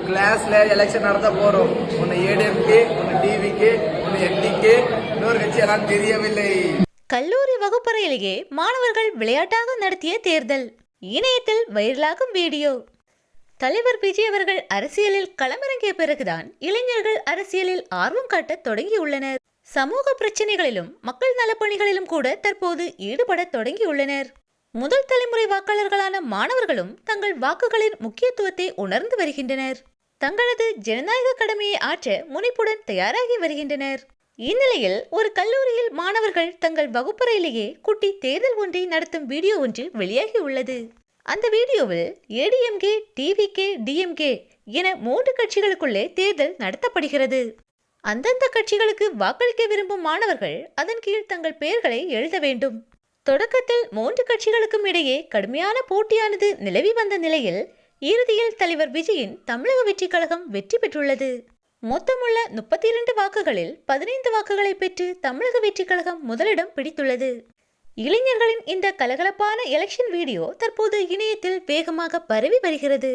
கிளாஸ்ல எலெக்ஷன் நடத்த போறோம். ஒன்னு ஏடிஎம்கே, ஒன்னு டிவிகே, ஒன்னு என்டிகே, இன்னொரு கட்சி எல்லாம் தெரியவில்லை. கல்லூரி வகுப்பறையிலேயே மாணவர்கள் விளையாட்டாக நடத்திய தேர்தல். இணையத்தில் வைரலாகும் வீடியோ. தலைவர் விஜய் அவர்கள் அரசியலில் களமிறங்கிய பிறகுதான் இளைஞர்கள் அரசியலில் ஆர்வம் காட்ட தொடங்கியுள்ளனர். சமூக பிரச்சனைகளிலும் மக்கள் நலப்பணிகளிலும் கூட தற்போது ஈடுபட தொடங்கியுள்ளனர். முதல் தலைமுறை வாக்காளர்களான மாணவர்களும் தங்கள் வாக்குகளின் முக்கியத்துவத்தை உணர்ந்து வருகின்றனர். தங்களது ஜனநாயக கடமையை ஆற்ற முனைப்புடன் தயாராகி வருகின்றனர். இந்நிலையில் ஒரு கல்லூரியில் மாணவர்கள் தங்கள் வகுப்பறையிலேயே குட்டி தேர்தல் ஒன்றை நடத்தும் வீடியோ ஒன்று வெளியாகி உள்ளது. அந்த வீடியோவில் ஏடிஎம்கே, டிவிகே, டிஎம்கே என 3 கட்சிகளுக்குள்ளே தேர்தல் நடத்தப்படுகிறது. அந்தந்த கட்சிகளுக்கு வாக்களிக்க விரும்பும் மாணவர்கள் அதன் கீழ் தங்கள் பெயர்களை எழுத வேண்டும். தொடக்கத்தில் 3 கட்சிகளுக்கும் இடையே கடுமையான போட்டியானது நிலவி வந்த நிலையில் இறுதியில் தலைவர் விஜயின் தமிழக வெற்றி கழகம் வெற்றி பெற்றுள்ளது. மொத்தமுள்ள 32 வாக்குகளில் 15 வாக்குகளை பெற்று தமிழக வெற்றி கழகம் முதலிடம் பிடித்துள்ளது. இளைஞர்களின் இந்த கலகலப்பான எலெக்ஷன் வீடியோ தற்போது இணையத்தில் வேகமாக பரவி வருகிறது.